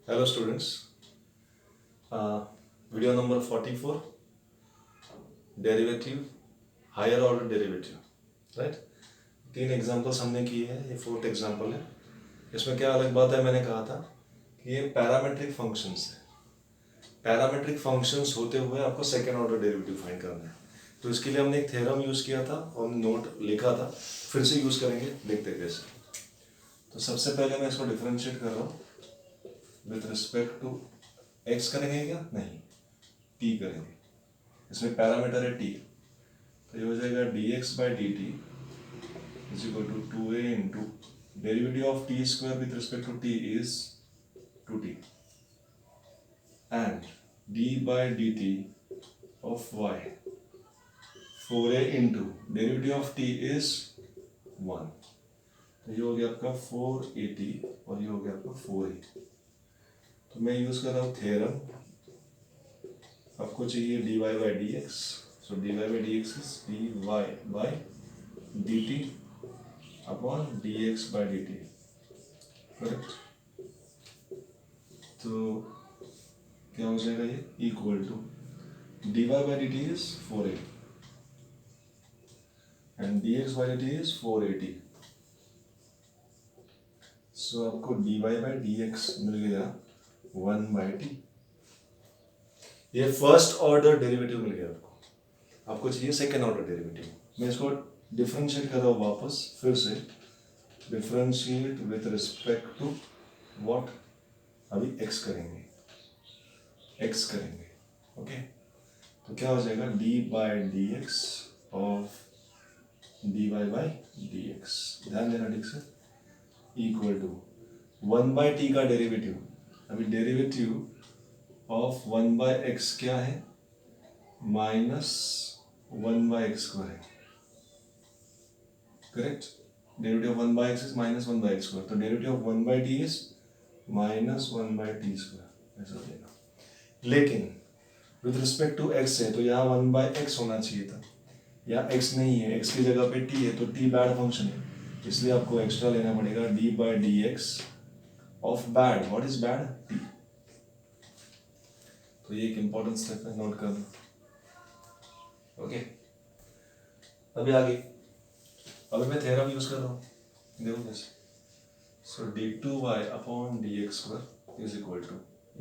Hello students, video number 44, derivative, higher order derivative, right? 3 examples हमने किए हैं, ये 4th एग्जाम्पल है। इसमें क्या अलग बात है, मैंने कहा था कि ये पैरामेट्रिक फंक्शंस है। पैरामेट्रिक फंक्शंस होते हुए आपको सेकेंड ऑर्डर डेरिवेटिव फाइंड करना है। तो इसके लिए हमने एक थ्योरम यूज़ किया था और नोट लिखा था, फिर से यूज़ करेंगे, देखते हैं कैसे। तो सबसे पहले मैं इसको डिफरेंशिएट कर रहा हूँ विथ रिस्पेक्ट टू एक्स करेंगे क्या, नहीं, टी करेंगे। इसमें पैरामीटर है टी, तो ये हो जाएगा D x by D T is equal to 2a into derivative of T square with respect to T is 2t and D by D T of y 4a into derivative of T is 1। तो ये हो गया आपका 4at और ये हो गया आपका 4a। तो मैं यूज कर रहा हूँ थ्योरम, आपको चाहिए dy by D X, so dy by D X is dy by D T upon D x by D T, correct. तो क्या हो जाएगा, ये equal to dy by D T is 4a and dx by D T is 4at। So आपको dy by D X मिल गया 1 by T. ये first order derivative मिल गया आपको। आपको चाहिए सेकेंड ऑर्डर डेरिवेटिव। मैं इसको डिफरेंशिएट कर रहा हूँ वापस, फिर से differentiate with respect to what, अभी x करेंगे, ओके। तो क्या हो जाएगा, d by D x of dy by D x, ध्यान देना ठीक से, इक्वल टू 1 बाई टी का डेरिवेटिव। अभी डेरिवेटिव ऑफ 1 बाई एक्स क्या है, माइनस 1 बाई एक्स स्क्वायर है, correct. Derivative of 1 by x is minus 1 by x square, तो derivative of 1 by t is minus 1 by t square, ऐसा देगा। लेकिन with respect to x है, तो यहाँ 1 बाई एक्स होना चाहिए था, यहाँ एक्स नहीं है, एक्स की जगह पे टी है, तो टी बैड फंक्शन है, इसलिए आपको एक्स्ट्रा लेना पड़ेगा D by D x of bad. What is bad, T. तो ये एक इंपॉर्टेंट स्टेप है, नोट कर लो, ओके। अभी आगे, अभी मैं थ्योरम यूज कर रहा हूँ, देखो कैसे। So d two y upon D x square is equal to,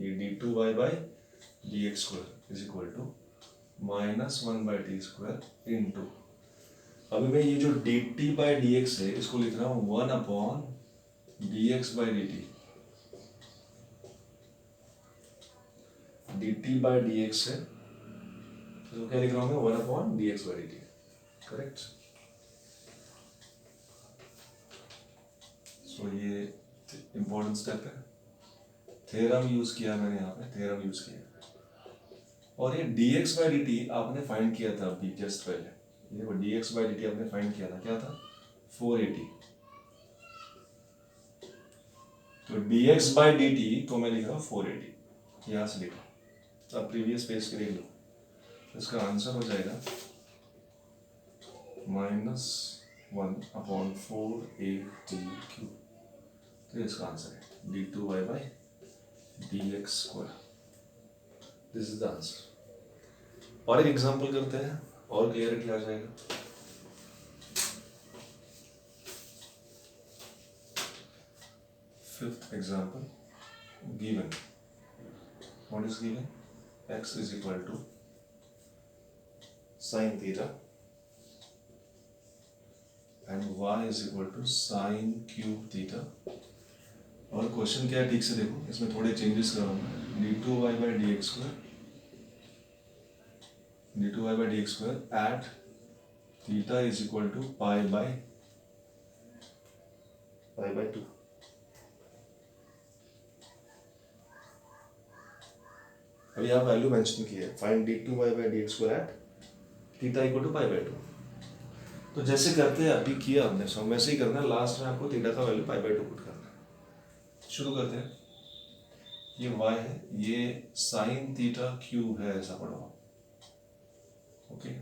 ये d two Y by D x square is equal to minus 1 by t square into, अभी मैं ये जो d t by D x है, इसको लिख रहा हूँ 1 upon D x by D t. D t by D x है, तो क्या लिख रहा हूँ मैं, 1 upon D x by D T, correct. So ये इंपॉर्टेंट स्टेप है, थ्योरम यूज किया मैंने यहाँ पे, थ्योरम यूज किया। और ये dx बाई डी टी आपने फाइंड किया था अभी जस्ट पहले, ये वो dx बाई डी टी आपने फाइंड किया था, क्या था, 480। तो dx बाई डी टी को मैं लिख रहा हूँ 480, यहाँ से लिखा, अब प्रीवियस पेज के लिख लो, इसका आंसर हो जाएगा माइनस 1 अपॉन 480 तो इसका आंसर है D two Y by D x square, this is the answer. और एक एग्जांपल करते हैं और क्लियरिटी आ जाएगा। Fifth example, given, what is given, x is equal to sine theta and y is equal to sine cube theta. और question क्या है ठीक से देखो, इसमें थोड़े चेंजेस करूंगा, D two Y by D x square, D two Y by D x square at theta is equal to pi by 2। अभी यहाँ वैल्यू मेंशन की है, find d two Y by D x square at theta equal to pi by 2। तो जैसे करते हैं अभी किया हमने, सो वैसे ही करना है, लास्ट में आपको थीटा का वैल्यू पाई बाई 2 पुट करना है। शुरू करते हैं, ये y है, ये साइन थीटा क्यूब है, ऐसा पढ़ो, okay.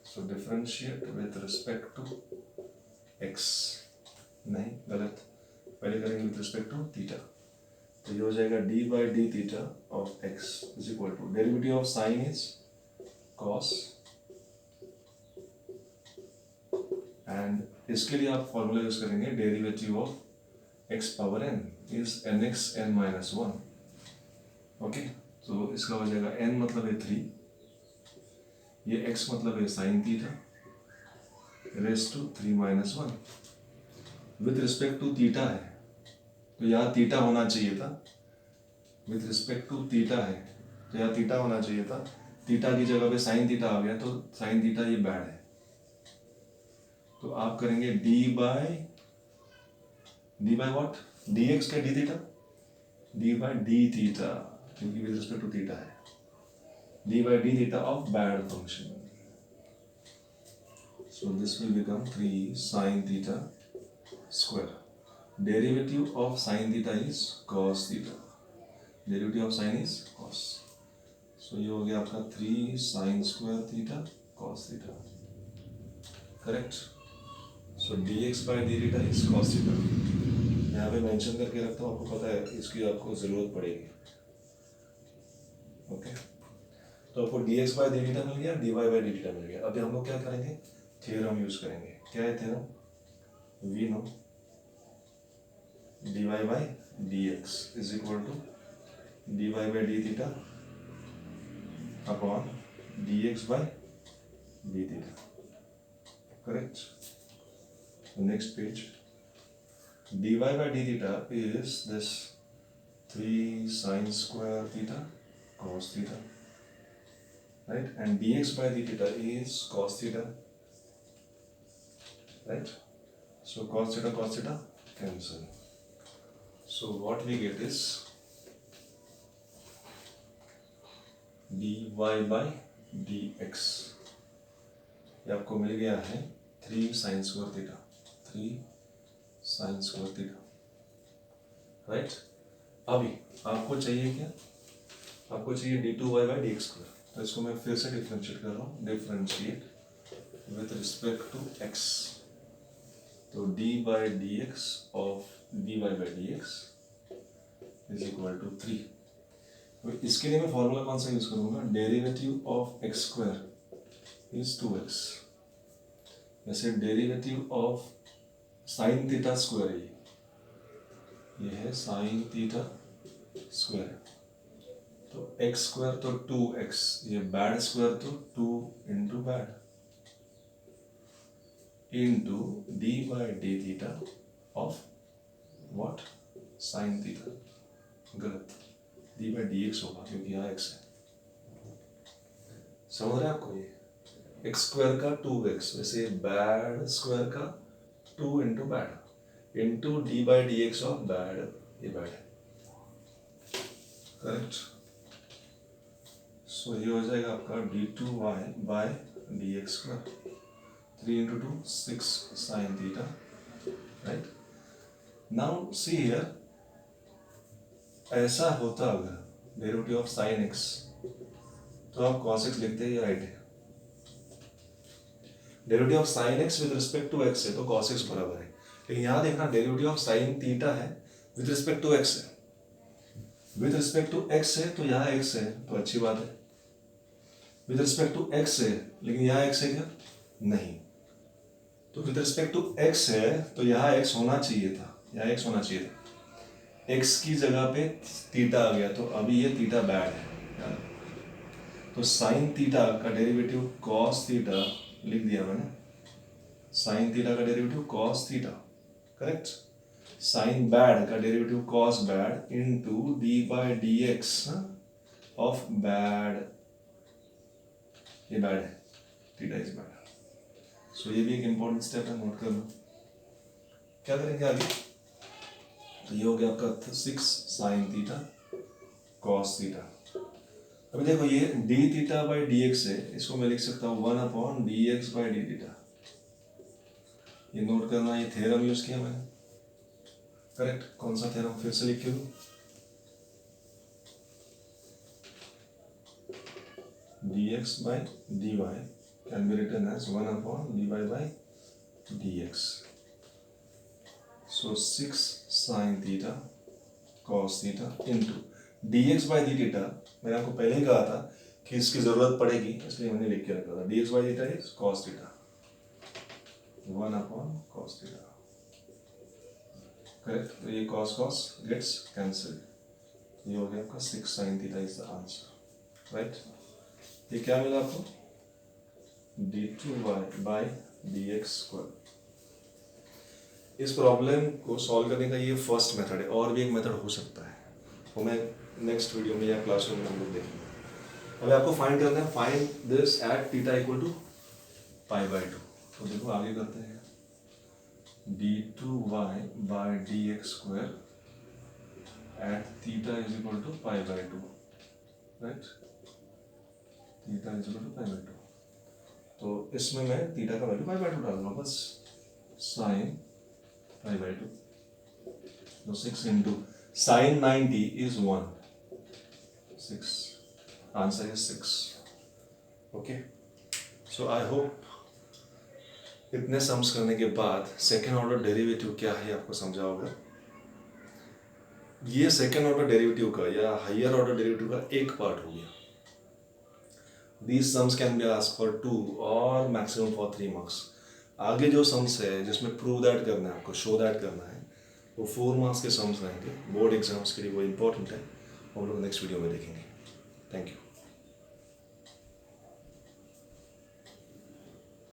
So differentiate with respect to x, नहीं गलत, पहले करेंगे विथ रिस्पेक्ट टू थीटा। तो ये हो जाएगा d by d theta of x is equal to derivative of sine is cos, and इसके लिए आप फॉर्मूला यूज करेंगे derivative of x power n is n x n minus one. Okay, तो इसका हो जाएगा n मतलब है 3, ये x मतलब है sine theta raise to 3 minus 1 with respect to theta है, तो यहाँ थीटा होना चाहिए था, विथ रिस्पेक्ट टू थीटा है तो यहाँ थीटा होना चाहिए था, थीटा की जगह पे साइन थीटा आ गया तो साइन थीटा ये बैड है, तो आप करेंगे d by what, d x का d theta, d by d theta क्योंकि विद रिस्पेक्ट टू थीटा है, d by d theta of bad function, so this will become 3 sin theta square. Derivative of sin theta is cos theta. Derivative of sin is cos. So ये हो गया आपका 3 sin square theta cos theta. Correct? So dx by d theta is cos theta. यहाँ पे mention करके रखता हूँ, आपको पता है इसकी आपको जरूरत पड़ेगी। ओके, तो आपको dx by d theta मिल गया, dy by d theta मिल गया। अभी हम लोग क्या करेंगे, थ्योरम यूज करेंगे। क्या है theorem? We know dy by dx is equal to dy by d theta upon dx by d theta. Correct? Next page, dy by d theta is this 3 sin square theta cos theta, right? And dx by d theta is cos theta, right? So cos theta cancel. So what we get is dy by dx, ये आपको मिल गया है 3 sin square theta, 3 sin square theta, right? अभी आपको चाहिए क्या? आपको चाहिए d2y by dx square, तो इसको मैं फिर से डिफरेंशिएट कर रहा हूँ, differentiate with respect to x, तो d by dx of dy by dx is equal to 3। तो इसके लिए मैं फॉर्मूला कौन सा यूज करूंगा, derivative of x square is 2x, वैसे derivative of sine theta square है, ये है साइन थीटा स्क्वायर, तो x स्क्वायर तो 2x, ये बैड स्क्वायर तो 2 into bad into d by d theta of what, sine theta, गलत, डी बाई डी एक्स होगा क्योंकि यहाँ x है। समझ रहे हैं आपको, ये एक्स स्क्वायर का 2x, वैसे बैड स्क्वायर का 2 into bad into d by D x of bad, ये बैड है। करेक्ट? सो ये हो जाएगा आपका d2y by d x square, 3 into 2 6 sin theta, right? Now see here, ऐसा होता अगर डेरिवेटिव ऑफ साइन x, तो आप cos x लिखते हैं, ये राइट है। Derivative of sine x with respect to x है तो cos x बराबर है, लेकिन यहाँ देखना डेरिवेटिव ऑफ साइन थीटा है विद रिस्पेक्ट टू x है, विद रिस्पेक्ट टू x है तो यहाँ x है, तो अच्छी बात है। विद रिस्पेक्ट टू x है लेकिन यहाँ x है क्या? नहीं, तो विद रिस्पेक्ट टू x है तो यहाँ x होना चाहिए था, यहाँ x होना चाहिए था, x की जगह पे थीटा आ गया, तो अभी ये थीटा बैड है, तो साइन थीटा का डेरिवेटिव कॉस थीटा लिख दिया मैंने, साइन थीटा का derivative cos theta, correct? Sine bad का derivative cos bad into d by d x of bad, ये बैड है, थीटा इज बैड। सो ये भी एक इंपॉर्टेंट स्टेप है, नोट कर लो। क्या करेंगे आगे, तो ये हो गया आपका 6 साइन थीटा कॉस थीटा। अभी देखो ये D theta by D x है, इसको मैं लिख सकता हूँ 1 upon D x by d theta, ये नोट करना, ये थ्योरम यूज किया मैंने। करेक्ट? कौन सा थ्योरम, फिर से लिख के दो, dx by dy can be written as 1 upon dy by dx. So 6 sin theta cos theta into dx by d theta. मैंने आपको पहले ही कहा था कि इसकी ज़रूरत पड़ेगी, इसलिए मैंने लिख के रखा था dx by theta is cos theta, 1 upon cos theta. Correct, तो ये कॉस कॉस गेट्स कैंसिल, ये हो गया आपका 6 sine theta is the answer, right. ये क्या मिला आपको, d2y बाई dx स्क्वायर। इस प्रॉब्लम को सॉल्व करने का ये फर्स्ट मेथड है, और भी एक मेथड हो सकता है, वो मैं नेक्स्ट वीडियो में या क्लासरूम में हम लोग देखेंगे। अभी आपको फाइंड करना है, find this at theta equal to pi by 2। तो देखो आगे करते हैं, d2y by dx square at theta is equal to pi by 2, right, theta is equal to pi by 2। तो इसमें मैं थीटा का वैल्यू पाई बाई 2 डाल दूंगा, बस साइन पाई बाई 2, तो 6 into sine 90 is 1, 6, answer is 6। Okay, so I hope इतने sums करने के बाद सेकेंड ऑर्डर डेरिवेटिव क्या है आपको समझा होगा। ये सेकेंड ऑर्डर डेरिवेटिव का या हायर ऑर्डर डेरिवेटिव का एक पार्ट हो गया। These sums can be asked for 2 और मैक्सिमम फॉर 3 मार्क्स। आगे जो सम्स है जिसमें प्रूव दैट करना है, आपको शो दैट करना है, वो 4 मार्क्स के सम्स रहेंगे, बोर्ड एग्जाम्स के लिए वो इम्पोर्टेंट है, हम लोग नेक्स्ट वीडियो में देखेंगे। Thank you.